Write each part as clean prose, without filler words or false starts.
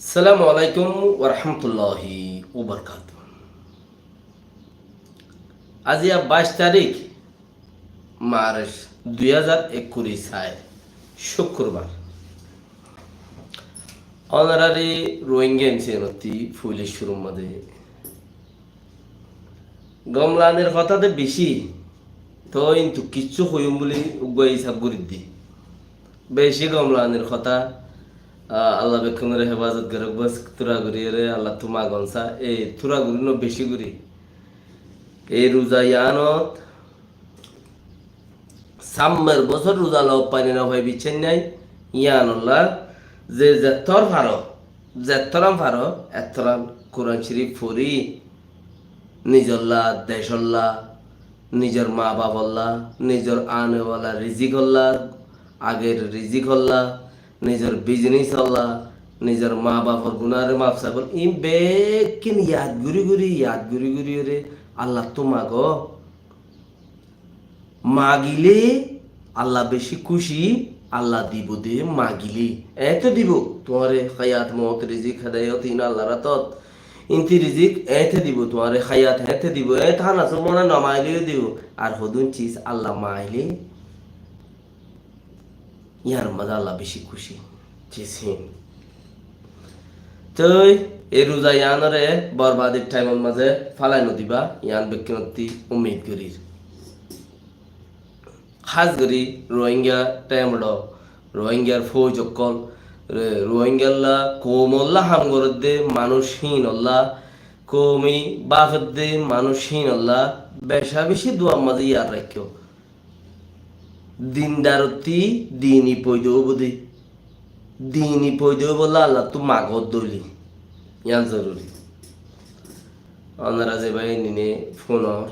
আসসালামু আলাইকুম ওরহমতুল্লাহি ওবরকাত। আজি 22 তারিখ মার্চ 2021 শুক্রবার। অনারারি রোহিঙ্গা ইনসিয়নতি পুলিশ শুরুর মধ্যে গমলানের কথাতে বেশি তো কিন্তু কিচ্ছু হইম বলে উগ্র হিসাব করি দি বেশি গমলানের কথা আল্লাহ বেক্ষণের হেফাজত করে বস তুরাগুড়ি রে আল্লাহ তুমা গনসা এই তুরাগুড়ি ন বেশি করি এই রোজা ইয়ানত সাম্মের বছর রোজা লব পানি না ভাই বিচ্ছেন নাই ইয়ানুল্লাহ যে যেতর ফারো যেতরাম ফারো এতরাম কোরআন শরীফ ফরি নিজল্লা দেশল্লা নিজের মা বাবল্লা নিজের আনেওয়ালা রিজিক হল্লা আগের রিজিক হল্লা নিজের বিজনেস হল্লা নিজের মা বাবার গুনারে মাফ সাবল ইম বেকিন ইয়াদ গুরি গুরি রে আল্লাহ তো মাগো মাগিলে আল্লাহ বেশি খুশি আল্লাহ দিব দে মাগিলে এত দিব তোমারে হায়াত মত রিজিক হেদায়ত ইন আল্লাহ রাতত ইনতি রিজিক এতে দিব তোমারে হায়াত হেতে দিব এ থানা সব মনে নমাইলে দিব আর হদুন চিজ আল্লাহ মাইলে ইয়ার মজা আল্লাহ বেশি খুশি চিসিন তই এই রোজা ইয়ানরে বরবাদের টাইমের মাঝে ফালাই নদিবা ইয়ান ব্যক্তিগতি উম্মিদ করির খাস করি রোহিঙ্গা টাইমড রোহিঙ্গার ফৌজ অকল রোহিঙ্গাল্লা কোমল্লা হামগর দে মানুষহীন আল্লাহ কমি বাফের দে মানুষহীন আল্লাহ বেশা বেশি দোয়া মাঝে ইয়ার রাখিও দিনদারতি দিনই পয়দেও বুধি দিনই পয়দেও বললা আল্লাহ তো মাগত দলি ইয়ান জরুরি অনারা যে ভাই নিনে ফোনর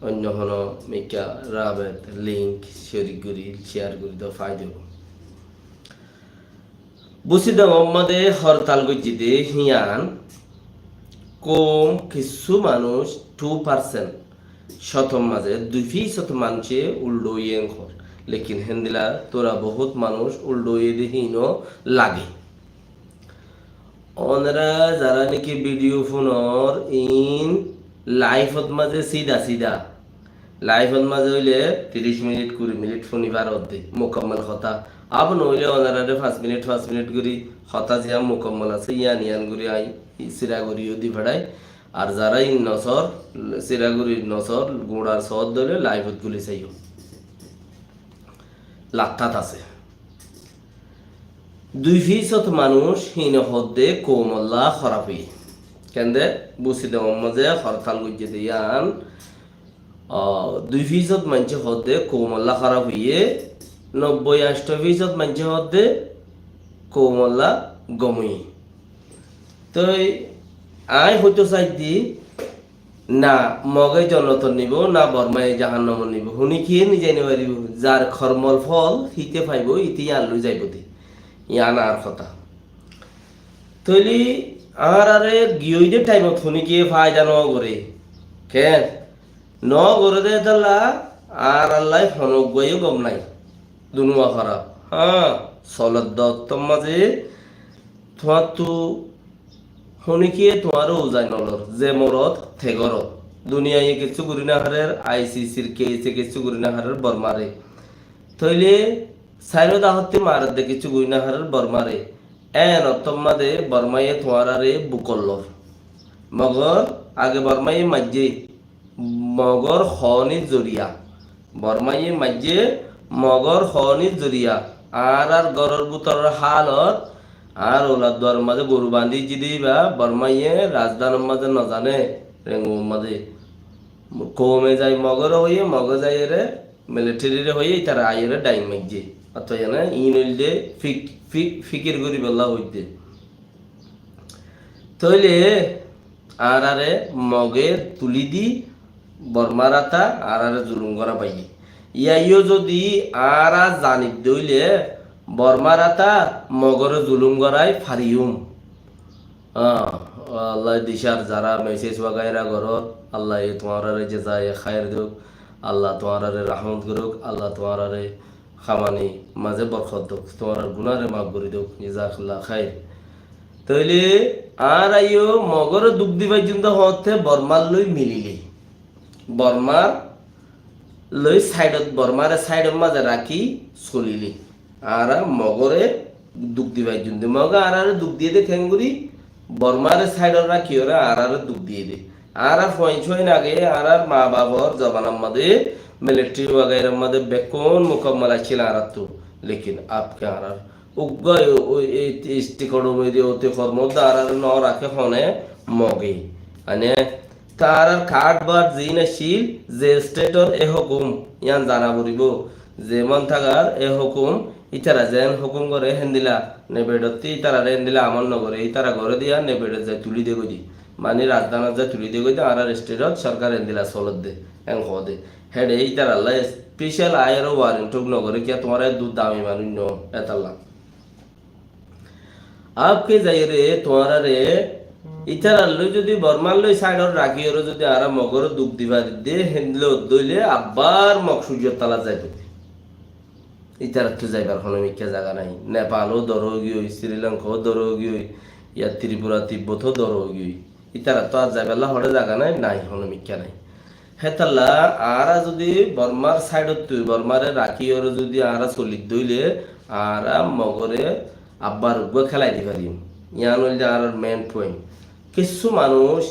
অন্য হন মেকা রাবেত লিঙ্ক শেয়ার করি তো ফায়দা বুসিদ মোহাম্মদে হরতাল গজিতে হিয়ান কম কিছু মানুষ 2% শতম মাঝে 2% মানুষে উল্টো ইয়েং হর লেকিন হেন্দিলা তোরা বহুত মানুষ উল্টো ইয়ে দেহিন লাগে ওনারা যারা নাকি ভিডিও ফোনর ইন লাইফত মাঝে সিধা লাইফত মাঝে হইলে 30 মিনিট 20 মিনিট ফোনিবার অর্ধে মোকাম্মল কথা আব নইলে ওনারারে 5 মিনিট করি হতা জিয়া মোকাম্মল আছে ইয়ান করি আই সিরাগুড়িও দি ভাড়াই আর যারা ইন নসর সিরাগুড়ির নসর গুড়ার সদ ধরে লাইফত গুলি চাইও লাত্তাত আছে 2% মানুষ হিন হদ্দে কোমল্লা খারাপ হই কেন্দে বুসিদে মোহাম্মদে হরতাল গুজে দিয়ান 2% মানুষ হদ্দে কোমল্লা খারাপ হইয়ে 90-80% মানুষ হদ্দে কোমল্লা গমই তো আই হয়তো চাই দি না মগে জনতন নিব না বর্মায় জাহান্নাম নিব শুনি কি নিজে নিব যার খরমল ফল হিতে পাইব ইতি আনলু যাইব দি ইয়ান আর কথা তৈলি আর আরে গিয়ে টাইমত শুনি কি ফায়দা ন করে কেন ন করে দে তাল্লা আর আল্লাহ হনক গইও গম নাই দুনুয়া খারাপ হ্যাঁ সলত দত্তম মাঝে তোমার তো শুনি কি তোমারও উজাই নলর যে মরত থেগরত দুনিয়ায় কিছু করি না হারের আইসিসির কেসে কিছু করি না হারের বর্মারে তৈলে সাইরো দাহতে মারত দে কিছু করি না হারের বর্মারে এন অত্তমাদে বর্মায়ে তোমারারে বুকল্লর মগর আগে বর্মায়ে মাজ্জে মগর খনি জরিয়া বর্মায়ে মাজ্জে মগর খনি জরিয়া আর গরর বুতর হালত আর ওলাদ দর মাঝে গরু বান্ধি যদি বা বর্মাইয়ে রাজধানের মাঝে ন জানে রেঙ্গু মাঝে কমে যায় মগর হইয়ে মগ যায় রে মিলিটারি হইয়ে তারা আইরে ডাইন মাইজে অথবা জানে ইন হইলে ফিকির করি বললা হইতে তইলে আর আরে মগের তুলি দি বর্মারাতা আর আরে জুলুম করা পাই ইয়াইও যদি আর জানিক দইলে বর্মারাতা মগরে জুলুম গড়াই ফারিউম আল্লাহ দিশার যারা মেসেজ বাগাইরা ঘরত আল্লাহ তোমার যে যায় খায়ের দুক আল্লাহ তোমার রহমত করুক আল্লাহ তোমার খামানি মাঝে বরকত দুক তোমার গুনারে মাফ করে দুক জাজাকাল্লাহ খায়ের তাইলে আর আইও মগর দুঃখ দিবাই কিন্তু হতে বর্মার লই মিলিলি বর্মার লই সাইডত বর্মারে সাইডের মাঝে রাখি চলিলি আর মগরে দুঃখ দিবাই কিন্তু মগ আর দুঃখ দিয়ে দে খেঙ্গুরি বর্মারে সাইডত রাখি ওরা আর দুঃখ দিয়ে দে আর পয়েন্ট আগে আর মা বাবার জবানার মধ্যে মিলিটারি वगैरह মধ্যে বেকন মুকম্মল ছিল আর তো लेकिन आपके আর উগ্গয় ওই স্টিকড় মেরে ওতে ফরমদ আর ন রাখে হনে মগে মানে তার কার্ড বার জিনাশীল যে স্টেটর এ হুকুম ইয়ান জানা বলিব যে মন থাকার এ হুকুম ইতারা যেন হুকুম করে হেন্দিলা নেবেডতি ইতারা হেন্দিলা আমল নগরে ইতারা ঘরে দিয়া নেবেড যায় তুলি দে গদি মানে রাজধানী যায় তুলি দে গদি আর স্টেটর সরকার হেন্দিলা চলত দে এং হদে হেডে ইতারা আল্লাহ স্পেশাল আয়ের ওয়ারেন্ট নগরে কি তোমার দুধ দামি মানুষ ন এতাল্লা आपके जाइरे तुम्हारा रे इथार लो যদি বর্মার লই সাইডর রাখি ওর যদি আর মগর দুঃখ দিবা দে হেন্ডলো দইলে আবার মকসুজিয়া তালা যাইবে ইতার তো যাইবার কোনো মিক্কা জায়গা নাই নেপালও দরগি হই শ্রীলঙ্কাও দরগি হই ইয়া ত্রিপুরা তিব্বতও দরগি হই ইতার তো আর যাইবার হড়ে জায়গা নাই নাই কোনো মিক্কা নাই হেতাল্লা আর যদি বর্মার সাইডত তুই বর্মারে রাখি ওর যদি আর চলি দইলে আর মগরে আব্বার উগ্র খেলাই দিতে পারি ইয়ান হইলে আর মেন পয়েন্ট কিছু মানুষ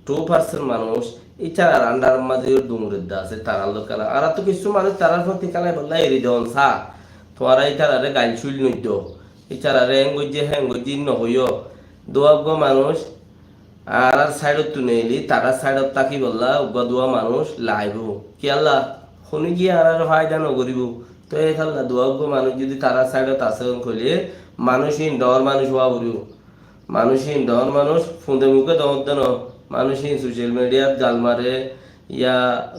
2% মানুষ ইচ্ছার আন্ডার মাঝে ডুমুরের দা আছে তারা লোক খেলা আর তো কিছু মানুষ তারার প্রতি খেলায় বললা এরি দেন সা তোমারা ইচ্ছারে গাইল শুইল নইত ইচ্ছারে হ্যাঙ্গজি হ্যাঙ্গজি নহইও দোয়াগ্য মানুষ আর সাইডত তুলে এলি তারা সাইডত তাকি বললা উগ্র দোয়া মানুষ লাইব কি আল্লাহ শুনি গিয়ে আর ফায়দা নকরিব তো এই খেলা দোয়াগ্য মানুষ যদি তারা সাইডত আছে কইলে মানুষহীন ডর মানুষ হওয়া বলিব মানুষহীন ডর মানুষ ফুঁদে মুখে দর দেন মানুষহীন সোশ্যাল মিডিয়াত গাল মারে ইয়া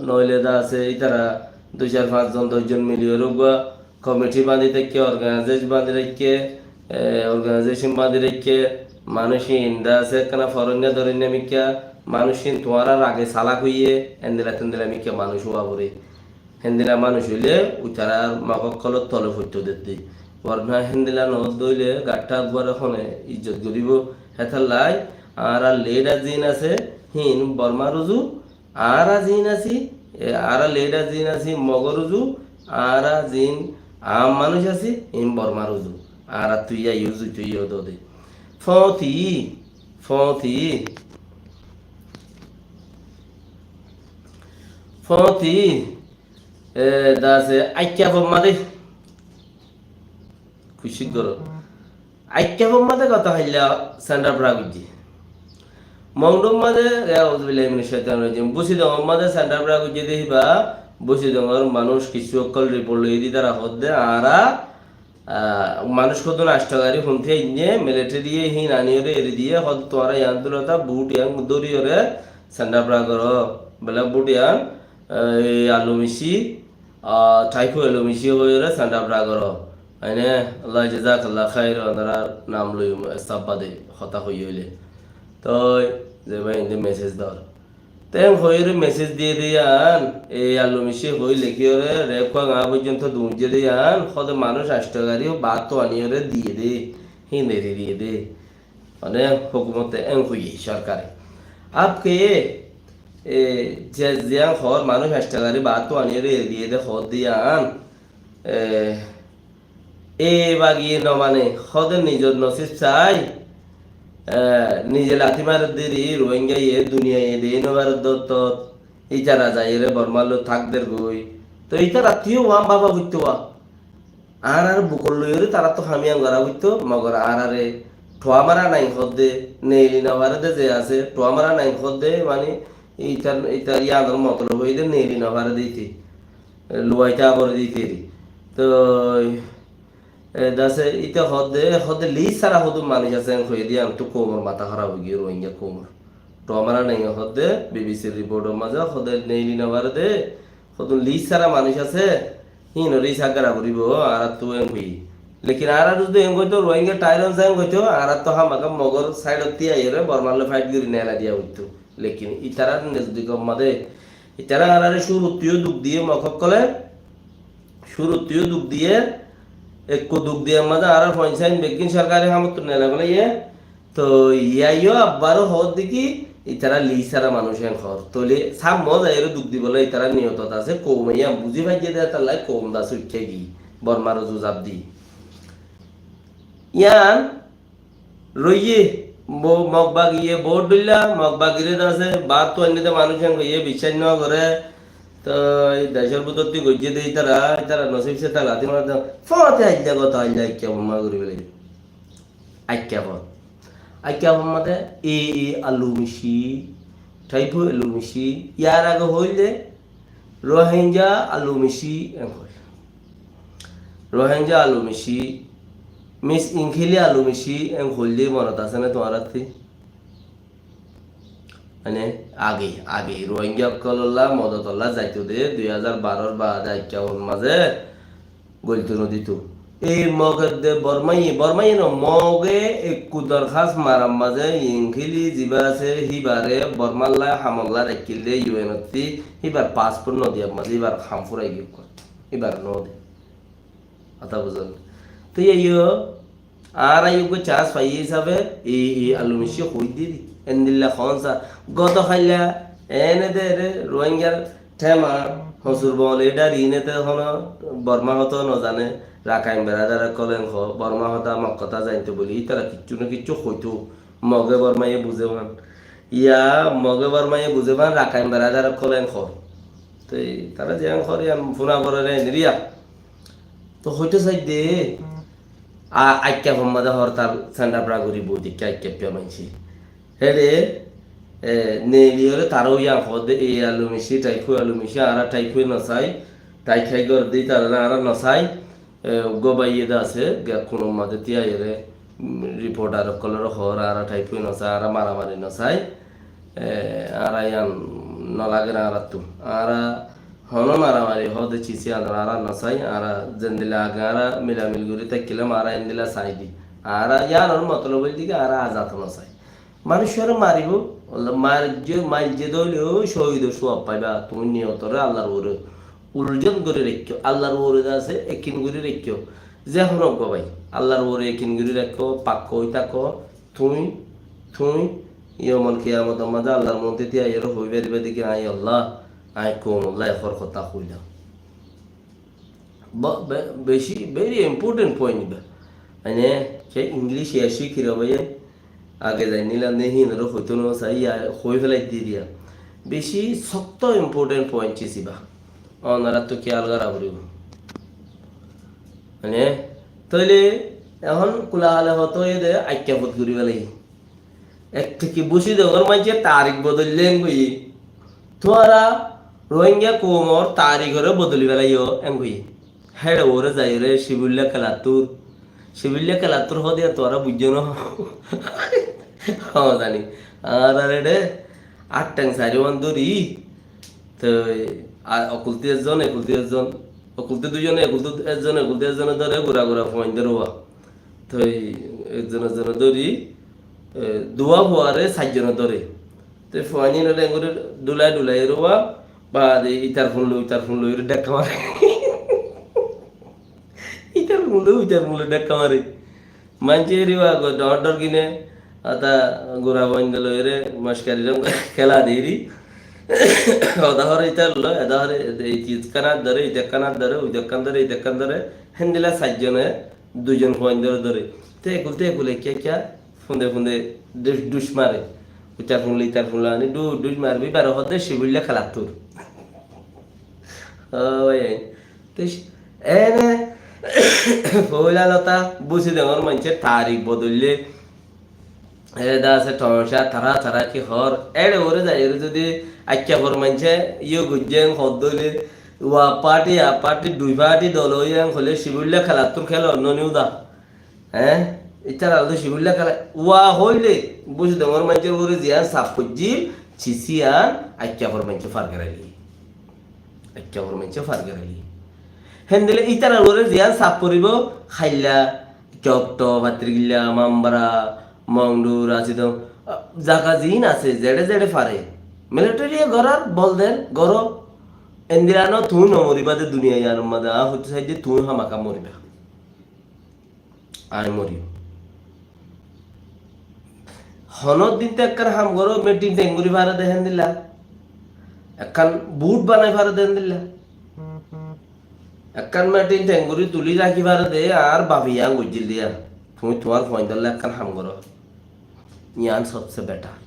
নইলেদা আছে ইতারা 2-4-5 জন 10 জন মিলিয়ে রোগা কমিটি বাঁধি থেকে অর্গানাইজেশন বাঁধি রেখে মানুষহীন দা আছে কেন ফরন্য ধরন্য মিকা মানুষহীন তোমার আগে সালাক হইয়ে হেন্দিলা তেন্দিলা মিকা মানুষ হওয়া বলে হেন্দিলা মানুষ হইলে উতারা মাককলত তলে ফুটতে দিতে বর্ণা হেন্দিলা নদ দইলে গাঠটা একবার ওখানে ইজ্জত করিব হেথার লাই আর লেডা জিন আছে হিন বর্মা রুজু আর জিন আছি আর লেডা জিন আছি মগর রুজু আর জিন আম মানুষ আছি হিন বর্মা রুজু আর তুই ইউজু তুই দে ফতি ফতি ফতি দাসে আইক্যা বম্মাদে খুশি করো আইক্যা বম্মাদে কথা হইলা সেন্টার প্রাগুজি মংডম মাদে আউযুবিল্লাহি মিনাশ শাইতানির রাজিম বসি দং মাদে সেন্টার প্রাগুজি দেহিবা বসি দংর মানুষ কিছু অকল রিপোর্ট লই দি তারা হদ্দে আরা মানুষ কত নষ্টকারী হুনতে ইনে মিলিটারি হি নানিয়রে এরি দিয়ে হদ তোরা ইয়ান্দুলতা বুট ইয়াং দরিয়রে সেন্টার প্রাগর বলে বুট ইয়াং আলু মিশি টাইফো আলু মিশি হইরে সেন্টার প্রাগর আইনে আল্লাহ জাযাকাল্লাহ খাইর ওনারা নাম লই সাব্বাদে কথা হইলে তো যে ভাই ইন্দে মেসেজ দাও তেম হইরে মেসেজ দিয়ে দিয়ান এই আলু মিশি হই লেখিওরে রেখা গা পর্যন্ত দুঁজে দিয়ান হদে মানুষ আষ্টগারি বাত তো আনিয়রে দিয়ে দে হিন্দে দিয়ে দে মানে হুকুমতে এং হই সরকারে আপকে যে জিয়া হর মানুষ আষ্টগারি বাত তো আনিয়রে দিয়ে দে হদ দিয়ান এ বাগিয়ে ন মানে হদে নিজের নসিব চাই নিজে লাথি মার দেরি রোহিঙ্গা ইয়ে দুনিয়া ইয়ে দিয়ে নবার দত্ত ইচারা যায় রে বর্মালো থাকদের গই তো ইটা রাত্রিও ওয়াম বাবা বুঝতো আর বুকল লইরে তারা তো হামিয়াং গড়া বুঝতো মগর আরে ঠোয়া মারা নাই হদে নেইলি নবার দে যে আছে ঠোয়া মারা নাই হদে মানে ইটা ইয়াদর মতলব হইলে নেইলি নবার দিতে লুয়াইটা আবার দিতে তো দাসে ইতে হদে লি সারা হদু মানুষ আছে কই দিয়া তো কোমর মাথা খারাপ হই গিয়ে রোহিঙ্গা কোমর তো আমরা নাই হদে বিবিসি রিপোর্টের মাঝে হদে নেইলি নবার দে হদু লি সারা মানুষ আছে হিন রি সাগরা করিব আর তো এম হই লেকিন আর যদি এম কইতো রোহিঙ্গা টাইরন সাইন কইতো আর তো হামাকা মগর সাইড তিয়া এরে বর্মালে ফাইট গরি নেলা দিয়া হইতো লেকিন ইতারা যদি কম মাদে ইতারা আর শুরুতিও দুঃখ দিয়ে মককলে শুরুতিও দুঃখ দিয়ে एक को दुख दिया मजा आ रहा फंसाइन बेकिन सरकारी हम तो नहीं लग रही है তো ইয়াইও আব্বারও হর দেখি ইতারা লিসারা মানুষের ঘর তোলে সাম মজা এর দুঃখ দিবলে ইতারা নিয়ত আছে কৌমাইয়া বুঝি ভাই যে তার লাই কৌম দা সুইকে গি বর্মার জুজাব দি ইয়ান রইয়ে মগবা গিয়ে বোর্ড দিলা মগবা গিরে আছে বাদ তো এমনিতে মানুষের গিয়ে বিশ্বাস ন করে তো এই দেশের ভিতর তুই গজিয়ে দিই তারা তারা নসিব সে তারা তিন ফতে আইলা কত আইলা কেমন মা করি বলে আইক্যাবন আইক্যাবন মাতে আলু মিশি টাইপ আলু মিশি ইয়ার আগে হইলে রোহিঙ্গা আলু মিশি রোহিঙ্গা আলু মিশি মিস ইংখিলি আলু মিশি হইলে মনত আছে না তোমার মানে আগে রোহিঙ্গা কল্লা মদতল্লা যাইতো দে 2012 বাদ আইক্যাবন মাঝে গলতো নদীতো এই মগে বর্মাই ন মগে একু দরখাস্ত মারাম মাঝে ইংখিলি জিবা আছে হিবারে বর্মাল্লা হামল্লা রেকিলে ইউএনতি হিবার পাসপোর্ট নদিয়া মাঝে এবার হামফুরাই গিয়ে এবার নদে কথা বুঝল তো ইয়ো আর আইগো চাষ পাই হিসাবে এই আলু মিশিয়ে কই দিদি এন্দিল্লা খনসা গত খাইলা এনে দে রে রোহিঙ্গার ঠেমা হসুর বল এটা ঋণেতে হন বর্মা হতো নজানে রাখাইন বেড়াদারা কলেন হ বর্মা হতা আমার কথা জানতে বলি তারা কিচ্ছু না কিচ্ছু হইতো মগে বর্মাইয়ে বুঝে ভান ইয়া মগে বর্মাইয়ে বুঝে ভান রাখাইন বেড়াদারা কলেন হ তো তারা যে খরে ফোনা করে নিরিয়া তো হইতে চাই দে আইক্যা সম্মাদা হরতাল সেন্ডাপড়া করি বই দেখে আইক্যা মানছি হেরে নেলিয়রে তারও ইয়া হদে এই আলু মিশি টাইফু আলু মিশি আর টাইফু নসাই টাই খাই গর দিই তারা আর নসাই গোবাইয়ে আছে কোনো মাঝে তিয়া এরে রিপোর্টার কলর হর আর টাইফু নসাই আর মারামারি নসাই আর ইয়ান নলাগে না আর তু আর হন মারামারি হদে চিসি আর নসাই আর জেন্দিলা আগে আর মিলামিল গুড়ি তাকিলাম আর এন্দিলা সাই দি আর ইয়ানোর মতলব দিকে আর আজাত নসাই মানুষের মারিব মার যে দলেও শহীদ সব পাইবা তুমি নিয়তরে আল্লাহর ওরে উলজন করে রেখো আল্লাহর ওরে আছে একিন করে রেখো যে হন ভাই আল্লাহর ওরে একিন করে রেখো পাক্ক হই থাকো তুমি ইয়মল কিয়ামত মাঝে আল্লাহর মধ্যে দিয়া এর হইবে দিবে দিকে আই আল্লাহ আই কোন আল্লাহ এর কথা কইলাম বেশি ভেরি ইম্পর্টেন্ট পয়েন্ট মানে সে ইংলিশ এসি কিরবে আগে যাই নিলাম নেহি নর হইতো না চাই হয়ে ফেলাই দিয়ে দিয়া বেশি শক্ত ইম্পর্টেন্ট পয়েন্ট চিবা অনারা তো খেয়াল করা পড়িব মানে তাইলে এখন কোলাহলে হতো এ দে আইক্যাপত করি ফেলাই এক থেকে বসি দেওয়ার মাঝে তারিখ বদললেন বই তোরা রোহিঙ্গা কোমর তারিখরে বদলি ফেলাইও এম বই হেড ওরে যাই রে শিবুল্লা খেলাতুর হদিয়া তোরা বুঝছো না জানি আর রে 8 টাং 4 ওয়ান ধরি তো অকুলতি একজন অকুলতি দুজনে একুলতি একজনে ধরে ঘোরা পয়েন্ট ধরবা তো একজন ধরি দুয়া ভুয়ারে 4 জন ধরে তো ফানি নলে করে ডুলাই রবা বা ইতার ফোন লই দেখা মারে ইতার ফোন দেখা মারে মানছে রিবা ডর কিনে আতা গোরা বন্ধ লইরে মস্কারি খেলা দিরি অদাহরে ইতার লো এদাহরে এই চিজ কানার ধরে ইদেকানার ধরে ইদেকান ধরে হেন্দিলা 4 জনে 2 জন বন্ধ ধরে তে একুলে কে ফুন্দে দুষ মারে ইতার ফোন লানি দুষ মারবি বারো হতে শিবিল্লা খেলা তোর ওই তো এনে পয়লা লতা বুঝি দেওয়ার মানুষের তারিখ বদললে এদা আছে টমসা থারা কি হর এড়ে ওরে যাই যদি আচ্ছা হর মানুষে ইয়ে গুজেন হদলে ওয়া পার্টি 2 পার্টি দল হলে শিবুল্লা খেলা তোর খেলো অন্য নিউদা হ্যাঁ ইতার আলো শিবুল্লা খেলা ওয়া হইলে বুঝি দেওয়ার মানুষের ওরে জিয়ান সাপ খুঁজি চিসিয়ান আচ্ছা হর মানুষ ফার গেরালি হেন্দিলে ইতার ওরে জিয়ান সাপ পরিব খাইলা চকট ভাত্রিগিল্লা মামবারা মংডুর আছে তো জাগা জিন আছে জেডে ফারে মিলিটারি গরার বলদের গর এন্দিরানো তুই নমরিবাদে দুনিয়া ইয়ার মধ্যে হচ্ছে চাই যে তুই হামাকা মরিবা আই মরিও হনত দিন তো একখান হাম করো মেটিন টেঙ্গুরি ভাড়া দেখেন দিলা একখান বুট বানাই ভাড়া দেন দিলা একখান মেটিন টেঙ্গুরি তুলি রাখি ভাড়া দে আর বাবিয়া গুজিল দিয়া তুমি তোমার ফয়দাল্লা একখান হাম করো ইয়ান সবসে বেটার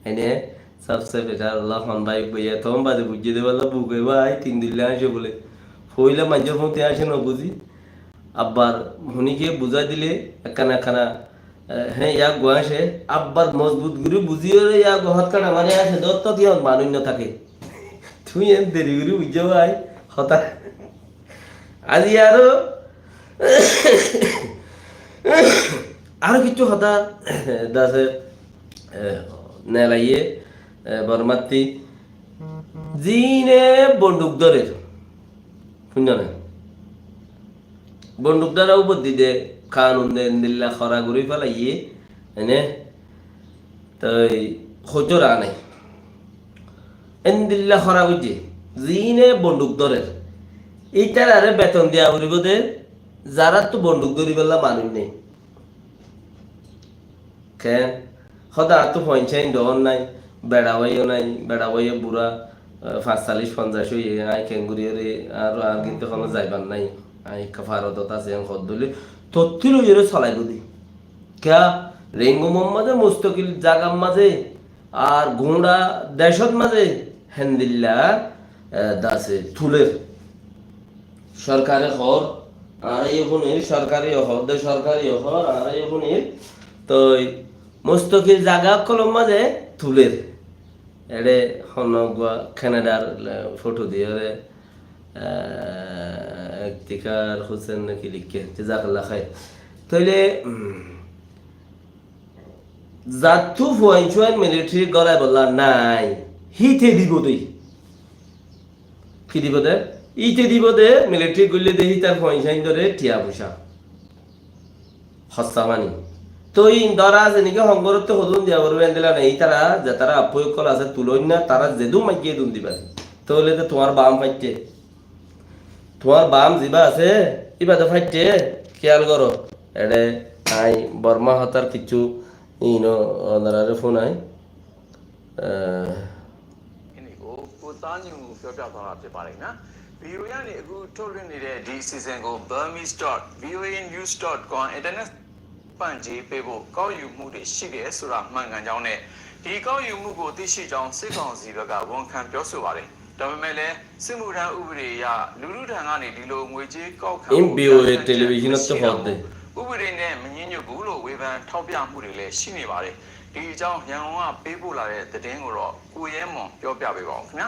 এনে সবসে বেটার আল্লাহ হন ভাই বইয়া তখন বাদে বুঝিয়ে দেবে আল্লাহ বুকে ভাই 3 দিন আসে বলে হইলে মানুষের মধ্যে আসে না বুঝি আব্বার হুনিকে বুঝাই দিলে একখানা একখানা হ্যাঁ ইয়া গোয়াসে আব্বার মজবুত গুরু বুঝিয়ে ইয়া গহত কাটা মানে আসে দত্ত দিয়ে মানুষ না থাকে তুই এন দেরি গুরু বুঝে ভাই হতা আজি আরো কিছু হতা দাসে নেলাইয়ে বরমাত্তি জিনে বন্দুক ধরে শুনছ না বন্দুক দ্বারা উপর দিতে কানুন দেন দিল্লা খরা ঘুরি ফেলাইয়ে এনে তাই হজর আনে এন দিল্লা খরা বুঝছে জিনে বন্দুক ধরে এইটার আরে বেতন দিয়া উড়িব দে যারা তো বন্দুক ধরি পেলা মানুষ নেই কেন সদা তো পঞ্চায়েত ডন নাই বেড়াবাইও নাই বেড়াবাইও বুড়া 45-50 হয়ে আই কেঙ্গুরিয়ে আর কিন্তু কোনো যাইবার নাই আই কাফারত আছে খদ দলি তত্তিল ইরে চলাই বুদি ক্যা রেঙ্গু মোহাম্মদে মুস্তকিল জাগাম মাঝে আর ঘোড়া দেশত মাঝে হেন্দিল্লা দাসে থুলের সরকারে হর আর এখনের সরকারি হর দে সরকারি হর আর এখনের তো মুস্তকিল জাগা কলম মাঝে থুলের এড়ে হনগুয়া কানাডার ফটো দিয়ে ইফতিখার হোসেন নাকি লিখে জাজাকাল্লাহ খায় তাইলে জাতু ফুয়াইন মিলিটারি গলায় বললা নাই হিতে দিব তুই কি দিব দে ইতে দিব দে মিলিটারি গলে দেহি তার ফুয়াইন ধরে টিয়া পয়সা হস্তা মানি তো ইন্দরা আছে নাকি সংগরত হদুন দিয়া বলবে দিলা নেই তারা যে তারা প্রয়োগ করা আছে তুলই না তারা যেদু মাইকিয়ে দুন দিবা তাহলে তো তোমার বাম ফাইটে তোমার বাম জিবা আছে ইবাদে ফাইটে খেয়াল করো এডে আই বর্মা হতার কিছু ইনো ওনারে phone আইကိုသားညူပြောပြသွားတာဖြစ်ပါတယ်နော် VOA ကနေအခုထုတ်လွှင့်နေတဲ့ဒီ season ကို burmese.voanews.com internet ပန့်ကြီးပေးဖို့ကောက်ယူမှုတွေရှိတယ်ဆိုတာမှန်ကန်ကြောင်းနဲ့ဒီကောက်ယူမှုကိုသိရှိကြောင်းစစ်ကောင်စီဘက်ကဝန်ခံပြောဆိုပါတယ်ဒါပေမဲ့လည်းစစ်မှုထမ်းဥပဒေအရလူလူထံကနေဒီလိုငွေကြေးကောက်ခံ VOA television တ်ဟုတ်တယ်ဥပဒေနဲ့မငင်းညွတ်ဘူးလို့ဝေဖန်ထောက်ပြမှုတွေလည်းရှိနေပါတယ်ဒီအကြောင်းရန်ကုန်ကပေးပို့လာတဲ့သတင်းကိုတော့ကိုရဲမွန်ပြောပြပေးပါဦးခင်ဗျာ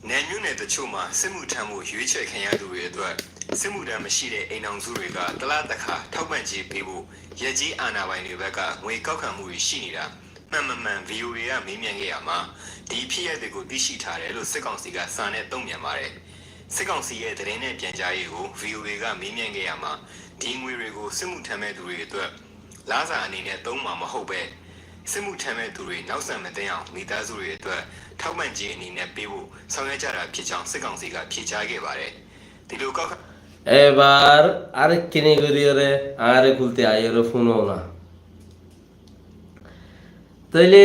နယ်မြို့နယ်တချို့မှာစစ်မှုထမ်းမှုရွေးချယ်ခံရသူတွေအတွက်စစ်မှုထမ်းမရှိတဲ့အိမ်အောင်စုတွေကတလားတခါထောက်ပံ့ကြေးပေးဖို့ရက်ကြီးအာဏာပိုင်တွေဘက်ကငွေကောက်ခံမှုတွေရှိနေတာမှန်မှန် VOA ကမေးမြန်းခဲ့ရမှာဒီဖြစ်ရပ်တွေကိုသိရှိထားတယ်လို့စစ်ကောင်စီကစာနဲ့တုံ့ပြန်ပါတယ်စစ်ကောင်စီရဲ့သတင်းနဲ့ပြန်ကြားရေးကို VOA ကမေးမြန်းခဲ့ရမှာဒီငွေတွေကိုစစ်မှုထမ်းမဲ့သူတွေအတွက်လာစာအနေနဲ့သုံးမှာမဟုတ်ပဲစစ်မှုထမ်းမဲ့သူတွေနောက်ဆံမသိအောင်မိသားစုတွေအတွက်ထောက်ပံ့ကြေးအနေနဲ့ပေးဖို့ဆောင်ရွက်ကြတာဖြစ်ကြောင်းစစ်ကောင်စီကဖြေကြားခဲ့ပါတယ်ဒီလိုကောက်এবার আরেক কিনে করিয়ে আরে খুলতে আইয়ের ফোনও না তাইলে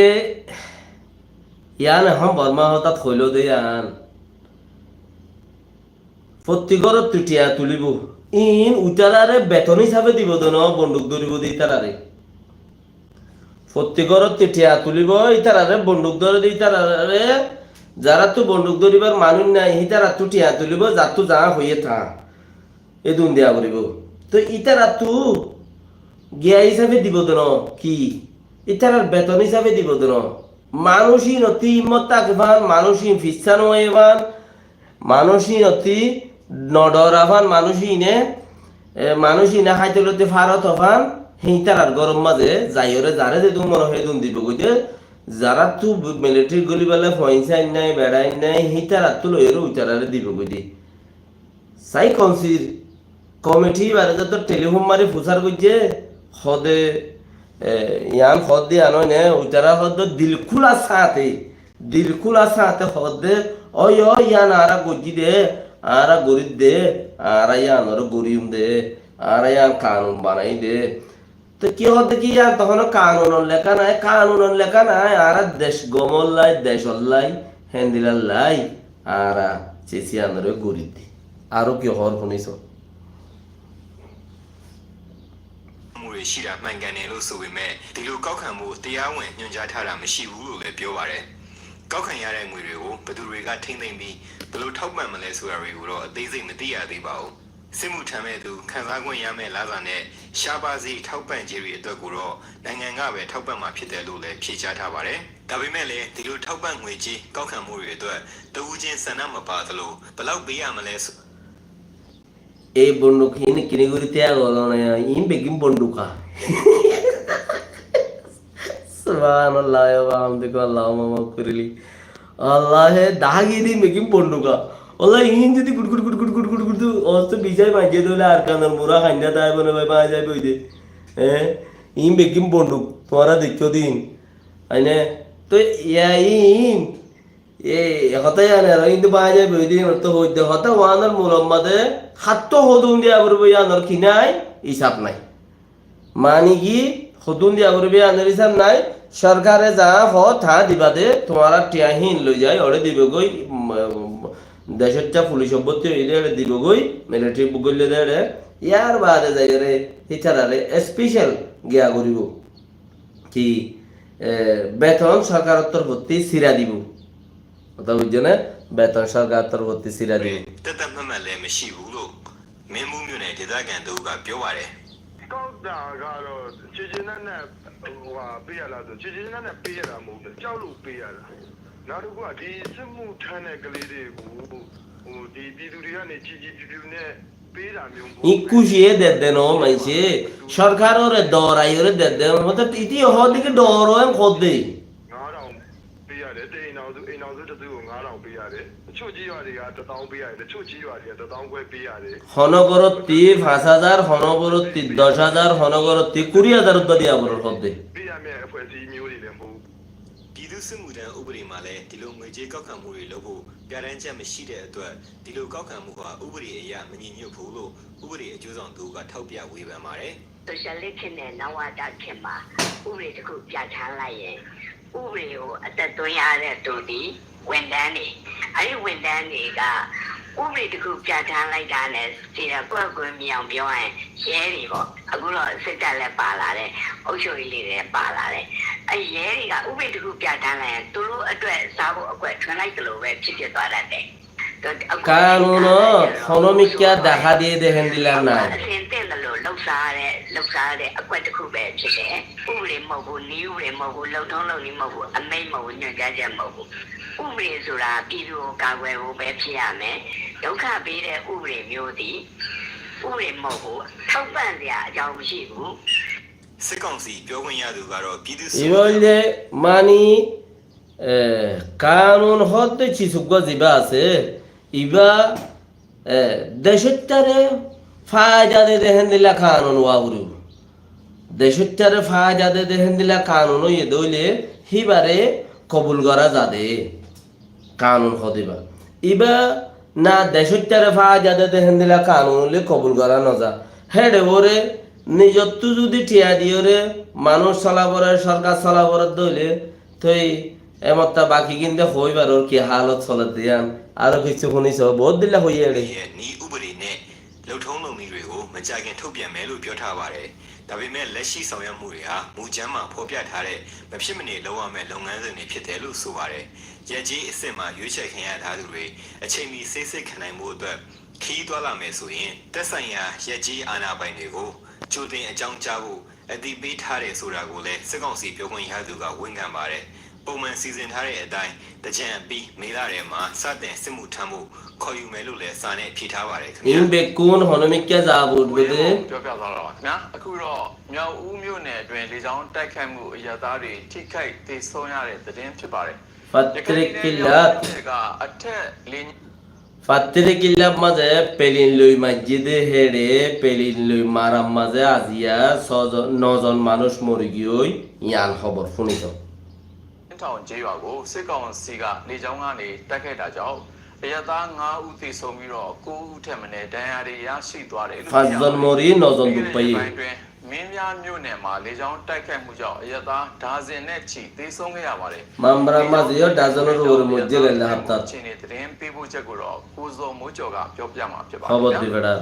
ইয়ান এখন বর্মা হঠাৎ হইল দে ইয়ান প্রত্যেকর তুটিয়া তুলিব ইন উতারারে বেতন হিসাবে দিব দন বন্দুক ধরিব দি তারারে প্রত্যেকর তুটিয়া তুলিব ইতারারে বন্দুক ধরে দি তারারে যারা তো বন্দুক ধরিবার মানুষ নাই ইতারা তুটিয়া তুলিব যাতু যা হইয়ে থা এ দুন দেয়া করিব তো ইতারা তু গিয়া হিসাবে দিব দন কি ইতারার বেতন হিসাবে দিব দন মানুষই নতি ইমত্তাক ভান মানুষই ফিসানো এবান মানুষই নতি নডরাভান মানুষই নে হাইতলতে ফারত হবান হিতারার গরম মাঝে যাইরে যারে যে দুম মনে হয় দুন দিব কইতে যারা তু মিলিটারি গলি বেলা পয়সা নাই বেড়াই নাই হিতারা তু লইরে উতারারে দিব কইতে সাই কনসির কমিটি বারে যত টেলিফোন মারি ফুসার কইছে হদে ইয়ান হদ দিয়ে আনো নে উতারা হদ দিল খোলা সাথে হদে ওই ইয়ান আরা গজি দে আরা গরিব দে আরা ইয়ান আর গরিম দে আরা ইয়ান কানুন বানাই দে তো কি হতে কি আর তখন কানুন লেখা নাই আর দেশ গমল্লাই দেশ অল্লাই হ্যান্দিলাল্লাই আর চেসি আনরে গড়ি দি আরো কি হর শুনিছ မှုတွေရှိတာမှန်ကန်တယ်လို့ဆိုပေမဲ့ဒီလိုကောက်ခံမှုတရားဝင်ညွှန်ကြားထားတာမရှိဘူးလို့လည်းပြောပါတယ်။ကောက်ခံရတဲ့ငွေတွေကိုဘယ်သူတွေကထိမ့်သိမ့်ပြီးဘယ်လိုထောက်ပံ့မလဲဆိုတာတွေကိုတော့အသေးစိတ်မသိရသေးပါဘူး။စစ်မှုထမ်းမဲ့သူခံစား권ရမယ့်လာစာနဲ့ရှားပါစီထောက်ပံ့ခြင်းတွေအတွက်ကိုတော့နိုင်ငံကပဲထောက်ပံ့မှာဖြစ်တယ်လို့လည်းဖြေကြားထားပါတယ်။ဒါပေမဲ့လည်းဒီလိုထောက်ပံ့ငွေကြီးကောက်ခံမှုတွေအတွက်တဦးချင်းစံနှမပါသလိုဘယ်လောက်ပေးရမလဲဆို এই বন্দুক হিনে কিনে করে ত্যাগ হলো না ইন বেগিম বন্দুকা সুবহানাল্লাহ ওয়া আমদিকা আল্লাহুম্মা মাগফিরলি আল্লাহ দাগি দি বেগিম বন্দুকা আল্লাহ ইন যদি good good good good good good good অস্ত বিজয় মাঝে দলে আর কানার মুরা খাইন্দা তাই বনে ভাই পা যায় বইদে ইন বেগিম বন্দুক তোরা দেখছো দিন আইনে তো ইয়া ইন হতে জানে কিন্তু পা যায় বইদে তো হইতে হতে ওয়ানার মুহাম্মাদে হাত্তো হদুন দিয়া করবে আনার কি নাই হিসাব নাই মানে কি হদুন দিয়া করবে আনার হিসাব নাই সরকারে যা হ থা দিবা দে তোমার টিয়াহীন লই যায় ওরে দিবে গই দেশের যা পুলিশ অভ্যর্থী হইলে দিবে গই মিলিটারি বুগলে দে ইয়ার বাদে যাই রে হিচারারে স্পেশাল গিয়া করিব কি বেতন সরকারের তরফতি সিরা দিব কথা বুঝছো না বেতন সরকারের তরফতি সিরা দিব တက်တက်မှတ်မှတ်လည်းမရှိဘူးလို့မင်းမှုမျိုးနဲ့ဒေသခံတို့ကပြောပါတယ် ကောက်တာကတော့ချစ်ချင်းနဲ့ဟိုဟာပေးရလားဆိုချစ်ချင်းနဲ့ပေးရတာမဟုတ်ဘူးကြောက်လို့ပေးရတာနောက်တစ်ခုကဒီစစ်မှုထမ်းတဲ့ကလေးတွေကိုဟိုဒီပြည်သူတွေကနေချီပြူနဲ့ပေးတာမျိုးမဟုတ် ই কুশিয়ে দেদে নো মাইছে সরকার ওরে দরাই ওরে দেদে মতে ইতি হদিকে দরোম খদে 9000ပေးရတယ်တိန်အောင်စုအိမ်အောင်စုတစ်စုကို9000ပေးရတယ်အချို့ကြီးရွာတွေက1000ပေးရတယ်တချို့ကြီးရွာတွေက1000ခွဲပေးရတယ် হনগরতি 5000 হনগরতি 10000 হনগরতি 20000 উদ্দ দিয়া বড় খদে ပေးရမယ့်အဖွဲ့အစည်းမျိုးတွေလည်းမဟုတ်ဘူး ပြည်သူစစ်မှုထမ်းဥပဒေမှာလည်းဒီလိုငွေကြေးကောက်ခံမှုတွေလုပ်ဖို့ပြဋ္ဌာန်းချက်မရှိတဲ့အတွက်ဒီလိုကောက်ခံမှုဟာဥပဒေအရမညီညွတ်ဘူးလို့ဥပဒေအကျိုးဆောင်သူကထောက်ပြဝေဖန်ပါတယ် ဆိုရှယ်လစ်ဖြစ်တဲ့နဝတာဖြစ်မှာဥပဒေတစ်ခုပြဋ္ဌာန်းလိုက်ရင်ဥပဒေကိုအသက်သွင်းရတဲ့သူဒီဝန်ထမ်းတွေအဲဒီဝန်ထမ်းတွေကဥပဒေတစ်ခုပြဋ္ဌာန်းလိုက်တာနဲ့ဒီတော့ကိုယ့်ကိုယ်မြောင်ပြောရင်ရဲတွေပေါ့အခုတော့စစ်တပ်လည်းပါလာတယ်အုပ်ချုပ်ရေးတွေလည်းပါလာတယ်အဲရဲတွေကဥပဒေတစ်ခုပြဋ္ဌာန်းလိုက်ရင်သူတို့အတွက်စားဖို့အကွက်ထွန်းလိုက်တယ်လို့ပဲဖြစ်သွားတတ်တယ် কানুনো হনমিকা দেখা দিয়ে দেখেন দিলাম না အစင်တဲ့လို့လှုပ်ရှားတဲ့အကွက်တစ်ခုပဲဖြစ်တယ်ဥပဒေမဟုတ်ဘူးနည်းဥပဒေမဟုတ်ဘူးလုံထုံးလုံနည်းမဟုတ်ဘူးအမိန့်မဟုတ်ဘူးညွှန်ကြားချက်မဟုတ်ဘူးဥပဒေဆိုတာပြည်သူကိုကာကွယ်ဖို့ပဲဖြစ်ရမယ်ဒုက္ခပေးတဲ့ဥပဒေမျိုးသည်ဥပဒေမဟုတ်ဘူးထောက်ပံ့စရာအကြောင်းမရှိဘူး စစ်ကောင်စီပြောခွင့်ရသူကတော့ပြည်သူစစ် 이번에 많이 কানুন হতে চিসুগা জিবা আছে ইবা দেশটারে ফায়দাদে দেখেন দিলা কানুন ওয়াউরু দেশটারে ফায়দাদে দেখেন দিলা কানুন ইয়ে দইলে হিবারে কবুল করা যাবে কানুন হদিবা ইবা না দেশটারে ফায়দাদে দেখেন দিলা কানুন হলে কবুল করা নজা হেডে ওরে নিজত্ব যদি টিয়া দিওরে মানুষ চলাবরে সরকার চলাবরে দইলে তুই এমতা বাকি কিন্তু হইবার ওর কি হালত চলে দিয়ান আরো কিছু শুনিস বহুত দিলা হইয়ে রে ရဲ့နီးဥပဒေနဲ့လုံထုံးလုံနည်းတွေကိုမကြခင်ထုတ်ပြန်မယ်လို့ပြောထားပါတယ်ဒါပေမဲ့လက်ရှိဆောင်ရွက်မှုတွေဟာမူကျမ်းမှာဖော်ပြထားတဲ့မဖြစ်မနေလုပ်ရမယ့်လုပ်ငန်းစဉ်တွေဖြစ်တယ်လို့ဆိုပါတယ်ရက်ကြီးအစ်စ်မှာရွေးချယ်ခံရထားသူတွေအချိန်မီစိတ်စိတ်ခံနိုင်မှုအတွက်ခီးသွားလာမယ်ဆိုရင်တက်ဆိုင်ရာရက်ကြီးအာဏာပိုင်တွေကိုကြိုတင်အကြောင်းကြားဖို့အတိပေးထားတယ်ဆိုတာကိုလည်းစစ်ကောင်စီပြောခွင့်ရသူကဝန်ခံပါတယ်ပုံမှန်စီစဉ်ထားတဲ့အတိုင်းတကြံပြီးမေလာထဲမှာစတင်စစ်မှုထမ်းဖို့ခေါ်ယူမယ်လို့လည်းစာနဲ့ဖြေထားပါတယ်ခင်ဗျာ ইন বেকুন হনমিকা যাবুদ বদে ပြောပြသွားတော့ပါခင်ဗျာအခုတော့မြောက်ဦးမြို့နယ်အတွင်းလေကြောင်းတိုက်ခိုက်မှုအရသားတွေထိခိုက်ဒေဆုံးရတဲ့သတင်းဖြစ်ပါတယ် ফাত্রিকিল্লাত ကအထက်လင်း ফাত্রিকিল্লাত মাঝে পেলিন লই মসজিদে হেডে পেলিন লই মারাম মাঝে আজিয়া নজন মানুষ মরে গিয়ে ইয়ান খবর শুনিছ ထောင်ကျေးရွာကိုစစ်ကောင်စီကလေကြောင်းကနေတိုက်ခိုက်တာကြောင့်အရသား9ဦးသေဆုံးပြီးတော့9ဦးထက်မနည်းဒဏ်ရာတွေရရှိသွားတယ်လို့ ফাজজন মরি নজন দুপাই အတွင်း မင်းများမြို့နယ်မှာလေကြောင်းတိုက်ခိုက်မှုကြောင့်အရသာဒါဇင်နဲ့ချီသေဆုံးခဲ့ရပါတယ် Mambra Mazio doesn't know Mujil Lahata. ချင်းနေသတင်းပေးဖို့ချက်ကိုတော့ကိုစောမိုးကျော်ကပြောပြမှာဖြစ်ပါတ How ယ် about ဗျာ the Vedar?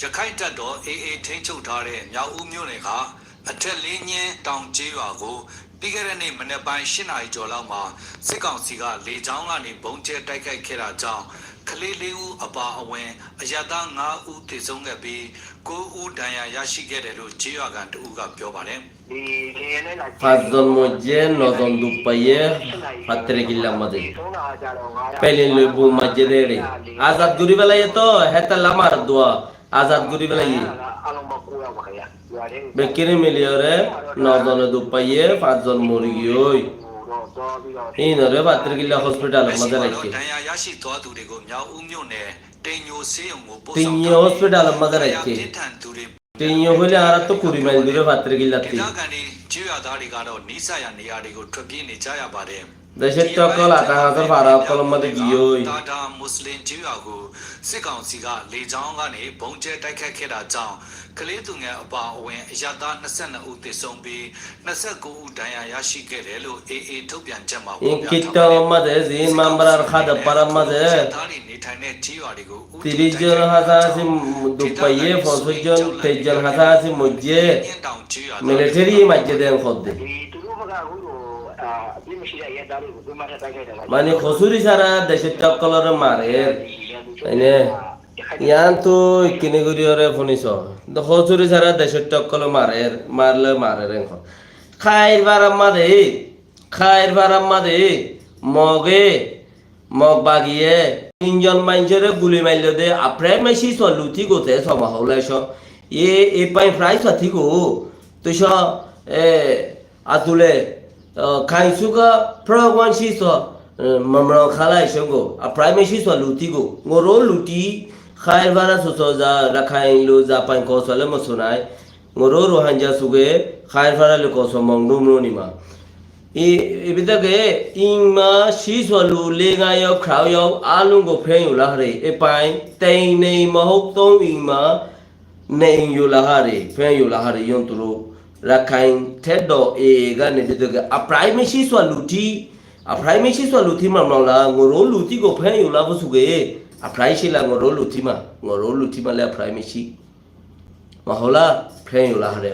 ရခိုင်တပ်တော် AA ထိန်းချုပ်ထားတဲ့မြောက်ဦးမြို့နယ်ကအထက်လင်းညင်းတောင်ကျေးရွာကိုပြီးခဲ့တဲ့နေ့မနေ့ပိုင်း၈နာရီကျော်လောက်မှာစစ်ကောင်စီကလေကြောင်းကနေဘုံကျဲတိုက်ခိုက်ခဲ့တာကြောင့်ကလေး၄ဦးအပါအဝင်အရသာ9ဦးသေဆုံးခဲ့ပြီး9ဦးဒဏ်ရာရရှိခဲ့တယ်လို့ကျေးရွာကန်တဦးကပြောပါတယ် ဒီလေနဲ့လာ Fazon Mojen, Nozon Dupaye, Patrigilla Madi. ဆုံးတာကြတော့ငါ Pelin Lubu Majere. Azad Gurivalayeto, Heta Lamar Dua, Azad Gurivalaye. အလုံးမကိုရောက်ပါခင်ဗျာရွာတဲ့ Bekiri Miliore, Nozon Dupaye, Fazon Murigioi. တော့တော့ပြီးတော့ Inore Patrigilla Hospital လက်ရှိမှာတော့ Madareke. ဒဏ်ရာရရှိသွားသူတွေကိုမြောက်ဦးမြို့နယ်တိမ်ညိုဆေးရုံကိုပို့ Tinyo Hospital ပြ Madareke. င်းထန်သူတွေ Tinyo Hule Arato Kurimal Dure ဒေ Patrigilla သ Ti. ခံတွေကျေးရွာသားတွေကတော့နီးစပ်ရာနေရာတွေကိုထွက်ပြေးနေကြရပါတယ် Deshe Chokola, Tahazar Fara, Colomadigioi. တာတာမွတ်စလင်ကျေးရွာကိုစစ်ကောင်စီကလေကြောင်းကနေဘုံကျဲတိုက်ခတ်ခဲ့တာကြောင့်ကလေးသူငယ်အပါအဝင်အရသား22ဦးသေဆုံးပြီး29ဦးဒဏ်ရာရရှိခဲ့တယ်လို့ AA ထုတ်ပြန်ချက်မှာ In Kitto Made, Zin Mambrar Hada Paramade. သားတွေနေထိုင်တဲ့ကျေးရွာတွေကို Tirijon Hazasi Dupaye, Fosujon, Tejan Hazasi Muje. တောင်ကျေးရွာ Military Majeden Hode. ဒီသူတို့ကအခုလိုအပြစ်မရှိတဲ့ရဲသားတွေကိုပြမထတိုက်ခိုက်တယ် Mani Hosuri Sara, Deshe Chokola Mare. Ene. Yanto Kiniguriore Funiso. The Hosuri Sara, Deshe Chokola Mare, Marle Mare. Khair Varamade. Khair Varamade. Moge. Mogbagie. Injon Manjere Guli Melode, a premisi so Lutigo Teso Maholasho. Ye a pine price for Tigo. To show Atule. Kaisuga Progon Shiso. Mamro Kala Shogo. A premisi so Lutigo. Moro Luti. Khair Vara Sosa, Rakain Luza Panko Salamosunai. Moro Hanja Suge. Khair Vara Lucoso Mongunima. Ibidage Ingma Shiswalu Lega Yo Crow Yo Alungo Pen Ulahari Epine Tain Name Mahokton Ingma Name Ulahari Pen Ulahari Yonturu Rakain Tedo Ega Nebidaga A Prime Shiswaluti A Prime Shiswalutima Mala Moro Luti go Pen Ulavasuge A Price Langoro Lutima Moro Lutima La Prime Shi Mahola Pen Ulahari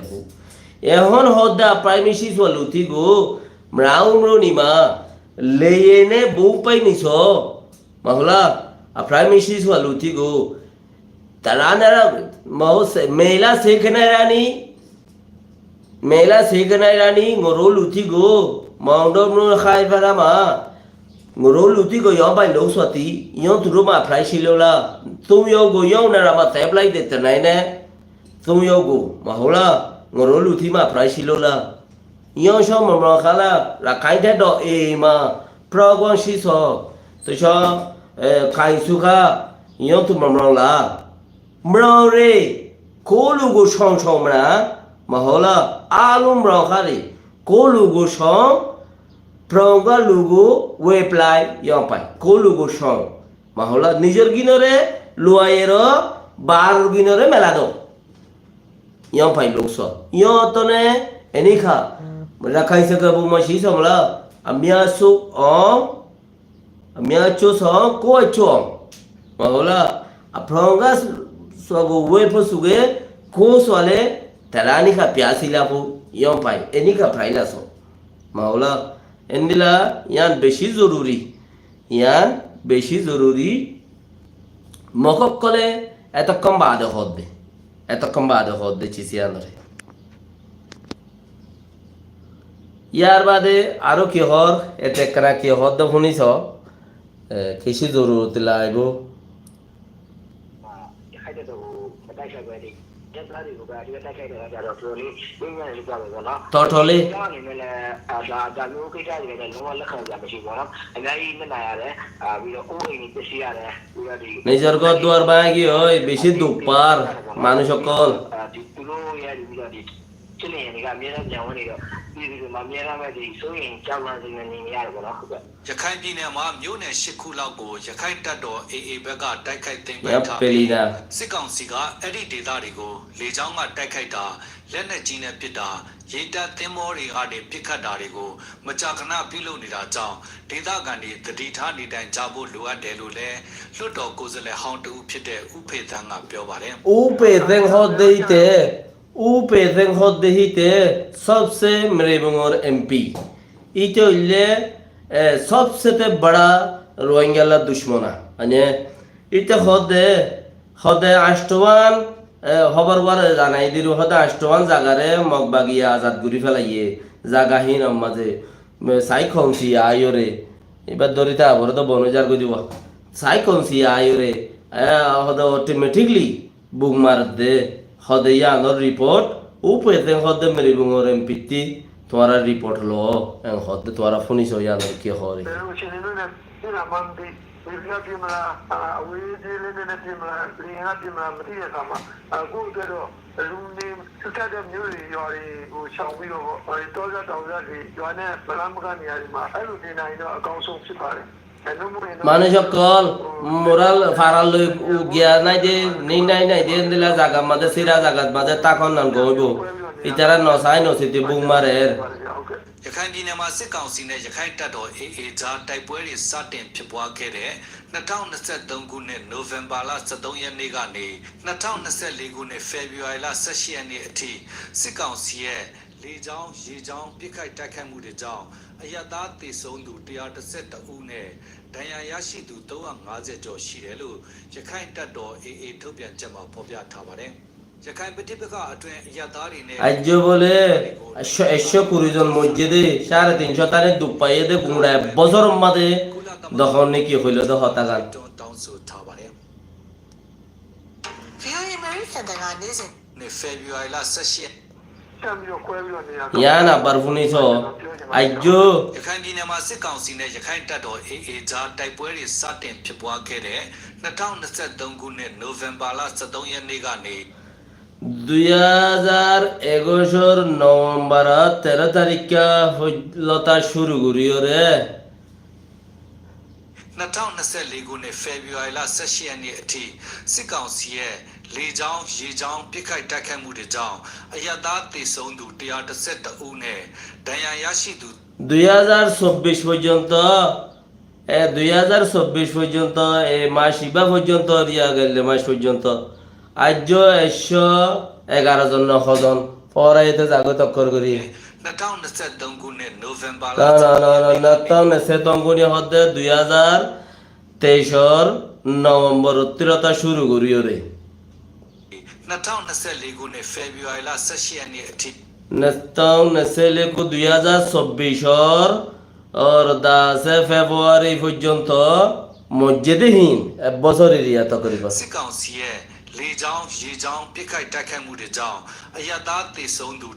Ehon Hoda Prime Shiswaluti go Mrau Nima Leyene Bupai Niso Mahula a prime minister Lutigo Tarana Mose Mela Sekanarani Mela Sekanarani Moro Lutigo Mondo Hai Varama Moro Lutigo Yoba Loswati Yon Turuma Price Lola Tumyogo Yonarama Tablet de Tanine Tumyogo Mahula Moro Lutima Price Lola Yon show Mamrakala, la kind of Ema, Progon Shiso, to show Kaisuka, Yon to Mamrola, Mrore, Kolugo Shon Shomra, Mahola, Alum Brokali, Kolugo Shon, Proga Lugo, Weply, Yompai, Kolugo Shon, Mahola, Nigerginore, Luaero, Barginore Melado, Yompai Luxo, Yotone, Enika. Rakai Sakabu Mashisomla, a Miasu on a Miacho song, Coachon. Mahola, a Prongas Swago Weposuge, Koswale, Talanica Piasilapu, Yompai, Enika Prilaso. Mahola, Endila, Yan Beshizururi, Yan Beshizururi, Mokokole, at a combado hode, at a combado hode, Chisianre. यार बादे आरो की हर एते करा की हद हुनी सो किसी जरूरत लाइबो टोटली निजर को द्वार बागी होय बेसी दुपार मानुष सकल ဖြစ်နေရင်ဒီကအများနဲ့ပြန်ဝင်နေတော့ပြည်သူတွေမှာအများနဲ့ပဲဒီစိုးရင်ကြောက်လန့်နေနေရတယ်ပေါ့နော်ဟုတ်ကဲ့ ရခိုင်ပြည်နယ်မှာမြို့နယ်၈ခုလောက်ကိုရခိုင်တပ်တော် AA ဘက်ကတိုက်ခိုက်သိမ်းပို ရ က်ထား ပလီ ပြီး နာ စစ်ကောင်စီကအဲ့ဒီဒေသတွေကိုလေကြောင်းကတိုက်ခိုက်တာလက်နက်ကြီးနဲ့ပစ်တာရေတပ်သင်္ဘောတွေကနေပစ်ခတ်တာတွေကိုမကြာခဏပြုလုပ်နေတာကြောင့်ဒေသခံတွေတတိထားနေတိုင်းကြဖို့လိုအပ်တယ်လို့လည်းလွှတ်တော်ကိုယ်စားလှယ်ဟောင်းတူဖြစ်တဲ့ဥဖေသန်းကပြောပါတယ် Upe hode hite, upe hode hite, सबसे मेरे बंगोर MP. इतो इल्ले सबसे ते बड़ा रोहिंग्याला दुश्मना. अने इतो हode आष्टवान हबर वर जानाई दिरु हode आष्टवान जागारे मगबागिया आजाद गुरी फेलाइए जागाहीन अम्माजे साइखोंसी आयोरे इबार दरिता आबरतो बनुजार गुदिवा साइखोंसी आयोरे हode ऑटोमेटिकली बुक मार दे हदे यानर रिपोर्ट ऊपर से हदे मेरी बुंगोर एमपीटी तुम्हारा रिपोर्ट लो एंड हदे तुम्हारा फोनी सो यानर क्या हो रही လူချင်းနေနဲ့ဒီမှာမန်ဒီဒီကပြမလားအဝေးကြီးလေးနဲ့ပြမလားဒီဟာပြမလားမသိတဲ့အခါမှာအခုတော့လူနေစတဲ့မျိုးတွေရော်ဟိုရှောင်းပြီးတော့တော်ရတောင်ရတွေရွာနဲ့ဗလမ်းမကနေရာဒီမှာအဲ့လိုနေနိုင်တော့အကောင်းဆုံးဖြစ်ပါတယ် Mana cokol moral faral lu gya nai de ni nai de ndela jaga made sira jaga made takon nan goibo itara no sai no siti bung marer ရခိုင်ပြည်နယ်မှာစစ်ကောင်စီနဲ့ရခိုင်တပ်တော် AA ကြားတိုက်ပွဲတွေစတင်ဖြစ်ပွားခဲ့တဲ့2023ခုနှစ်နိုဝင်ဘာလ23ရက်နေ့ကနေ2024ခုနှစ်ဖေဖော်ဝါရီလ18ရက်နေ့အထိစစ်ကောင်စီရဲ့လေကြောင်းရေကြောင်းပြစ်ခိုက်တိုက်ခိုက်မှုတွေကြောင့်အရသာတည်ဆုံးသူ112ဦးနဲ့ဒဏ်ရာရရှိသူ350ကျော်ရှိတယ်လို့ရခိုင်တပ်တော် AA ထုတ်ပြန်ချက်မှာဖော်ပြထားပါတယ်ရခိုင်ပဋိပက္ခအတွင်းအရသာတွေနဲ့ ajjo bole esho kurijon mojjede 350 tane dupaye de gungda bozor made dokhon ne ki hoilo do hotagan တောင်းဆိုထားပါတယ် VOA American ကနေ့စဉ် နေဖေဖော်ဝါရီလ18ရက် ချမ်းပြီးတော့ခွဲပြီးတော့နေရာ yana barfuni so ajjo ရခိုင်ပြည်နယ်မှာစစ်ကောင်စီနဲ့ရခိုင်တပ်တော် AA ကြားတိုက်ပွဲတွေစတင်ဖြစ်ပွားခဲ့တဲ့2023ခုနှစ်နိုဝင်ဘာလ23ရက်နေ့ကနေ 2021 November 13 তারিখে লতা শুরু করিও রে 2024ခုနှစ်ဖေဖော်ဝါရီလ18ရက်နေ့အထိစစ်ကောင်စီရဲ့လေကြောင်းရေကြောင်းပစ်ခိုက်တိုက်ခိုက်မှုတွေကြောင့်အရသာတည်ဆုံးသူ112ဦးနဲ့ဒဏ်ရာရရှိသူ 2024 পর্যন্ত 2024 পর্যন্ত মাসিবা পর্যন্ত রিয়া গেলে মাস পর্যন্ত আজ 111 জন হজন পরে এতে জাগত তক্কর করি 2023ခုနှစ်နိုဝင်ဘာလ না তখন সে তঙ্গুনি হতে 2023 নভেম্বর 13 শুরু করিও রে 2024ခုနှစ်ဖေဖော်ဝါရီလ18ရက်နေ့အထိ नस्तंग नसेले को 2024 और 10 ফেব্রুয়ারি পর্যন্ত মসজিদহীন এক বছর এরিয়া তকরিবা စစ်ကောင်စီရဲ့လေကြောင်းရေကြောင်းပစ်ခိုက်တိုက်ခိုက်မှုတွေကြောင့်အရသာတည်ဆုံးသူ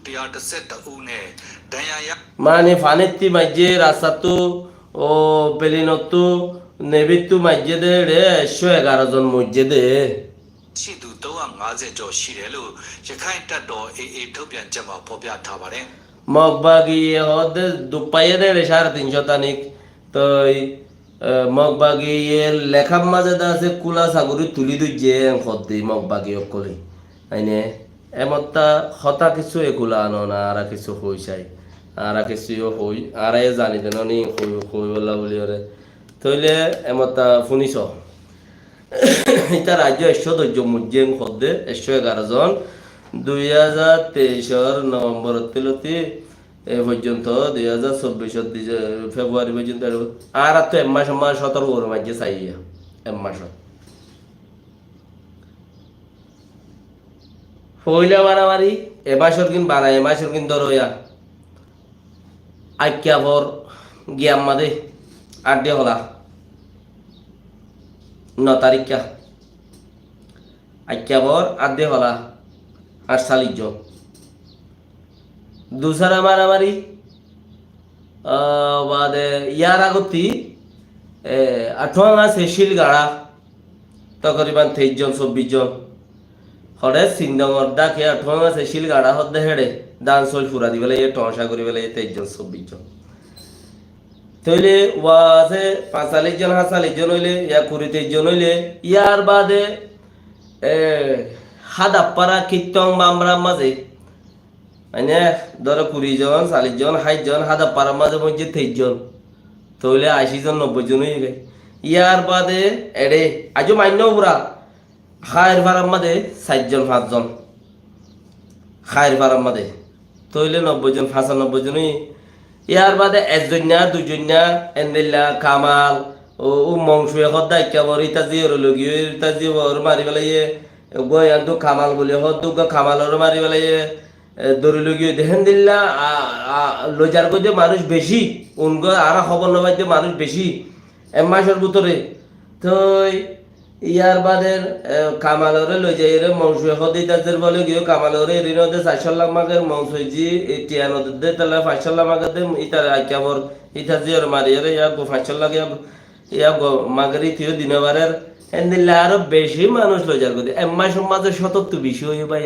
112ဦးနဲ့ဒဏ်ရာရ মানে ফানেতি মাঝে রাস্তাতু ও পেলিনতু নেবিতু মাঝে রে 111 জন মসজিদে ရှိသူ350ကျော်ရှိတယ်လို့ရခိုင်တပ်တော် AA ထုတ်ပြန်ချက်မှာဖော်ပြထားပါတယ် মগবাগি হদে দুপায়ে রে 350 তানিক তো মগবাগি লেখার মাঝে আছে কুলা সাগরি তুলি দুজে হদে মগবাগি অকলি আইনে এমতা হতা কিছু একুলা আনো না আর কিছু হই চাই আর কিছু হই আর জানি দেন নি হই বলা বলি রে তইলে এমতা শুনিছ এটা রাজ্য 110 মুজেম হদে 111 জন 2023 নভেম্বর 13 এ পর্যন্ত 2024 ফেব্রুয়ারি পর্যন্ত আর তো এক মাস 17 ওর মাঝে চাইয়া এক মাস হইলা মারামারি এ মাসের কিন বানায় এ মাসের কিন ধরইয়া আইকিয়া ভর গিয়াম মাদে 8 ডে হলা 9 তারিখা আইকিয়া ভর 8 ডে হলা 48 জন दूसरा मारामारी बादे यार আগতি 8 মাস শিলগাড়া তকরিবান 23 জন 24 জন হরে সিংডঙর ডাকে ঠং আছে শিলগাড়া হদ্দে হেড়ে দান সল ফুরা দিবেলে এ টংসা করি বেলে 23 জন 24 জন তইলে ওয়া আছে 45 জন 45 জন হইলে ইয়া 23 জন হইলে ইয়ার বাদে হাদাপাড়া কীর্তন মামরার মাঝে মানে ধরো 20 জন 40 জন 60 জন হাদাপাড়ার মাঝে মধ্যে 23 জন তইলে 80 জন 90 জন হয়ে যায় ইয়ার বাদে এড়ে আজও মান্য পুরা খায়ের ভাড়ার মাঝে 4 জন 5 জন খায়ের ভাড়ার মাঝে তইলে 90 জন 95 জনই ইয়ার বাদে একজন না দুজন না এন্দিল্লা কামাল ও মংস এখন দায়িত্বর ইতা জিওর লগিয়ে ইতা জিওর মারি পেলাইয়ে গয় আন্দু কামাল বলে হদ্দু কামালর মারি পেলাইয়ে দড়ি লগিয়ে দেখেন দিল্লা লজার গজে মানুষ বেশি উনগ আর খবর নবাইতে মানুষ বেশি এমাসের ভিতরে তো ইয়ার বাদের কামালরে লই যাই রে মংস এখন ইতাদের বলে গিয়ে কামালরে এরিনদে 400 লাখ মাগের মংস জি টিয়ানদে তাহলে 500 লাখ মাগের ইতা আইকাবর ইতা জিওর মারি রে ইয়া 500 লাখ ইয়া মাগরি থিও দিনবারের এন্দিল্লা আরো বেশি মানুষ লজার গদে এম্মা সমাজে 77 বেশি হয়ে ভাই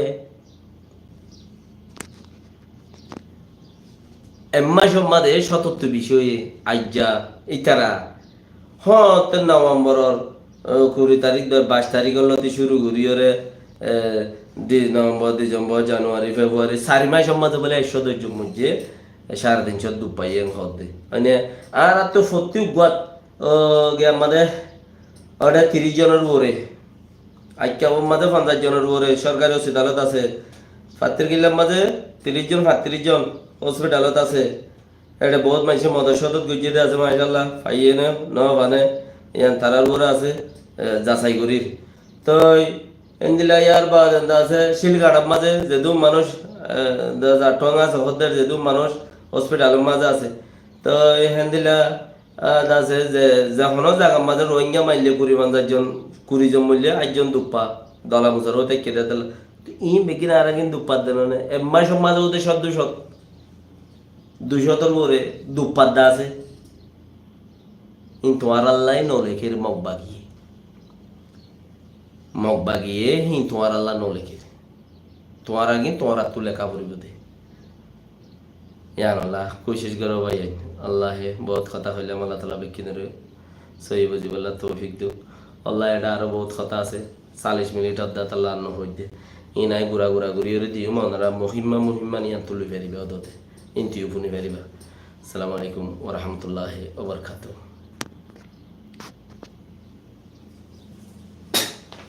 এম্মা সমাজে 77 বেশি হয়ে আইজা ইতারা হত নভেম্বরের 20 তারিখ 22 তারিখের লতি শুরু করিওরে নভেম্বর ডিসেম্বর জানুয়ারি ফেব্রুয়ারি 4 মাস সমাজে বলে 100 জন মধ্যে 350 দুপাইয়েন হতে মানে আর তো সত্যি গুয়াত আমাদের ওটা 30 জনের উপরে আইকাবর মাঝে 50 জনের উপরে সরকারি হসপিটালত আছে ফাত্রিকিল্লার মাঝে 30 জন 35 জন হসপিটালত আছে এটা বহুত মানুষ মদসদত গুজিয়ে আছে মাশাআল্লাহ পাইয়ে ন মানে ইয়ান তারার উপরে আছে যাচাই করির তো এন্দিলা ইয়ার বা আছে শিলগাড়ার মাঝে যেদু মানুষ ঠং আছে হদের যেদু মানুষ হসপিটালের মাঝে আছে তো হেন্দিলা আছে যে যখনও জায়গার মাঝে রোহিঙ্গা মাইলে 20 জন মূল্যে 8 জন দুপ্পা দলা মুসার হতে কেটে দিল ই বেকিন আর কিন্তু দুপ্পার দেন এম্মা সমাজে ওদের 200 পরে দুপ্পার দা আছে কিন্তু আর আল্লাহ নলেখের মগবাগিয়ে কিন্তু আর আল্লাহ নলেখের তোমার আগে তোমার আর তুলে কাপড় দে यार अल्लाह कोशिश करो भाई अल्लाह है बहुत खता হইলে আল্লাহ তাআলা বেকিনে রে সহি বুঝিব আল্লাহ তৌফিক দিও আল্লাহ এটা আরো বহুত খতা আছে 40 মিনিট আদা আল্লাহ ন হইতে ইনাই গুরা গুরি রে দিও মনরা মুহিম্মা নিয়া তুলি ফেরিবে ওদতে ইনতিউ পুনি ফেরিবা আসসালামু আলাইকুম ওয়া রাহমাতুল্লাহি ওয়া বারাকাতুহু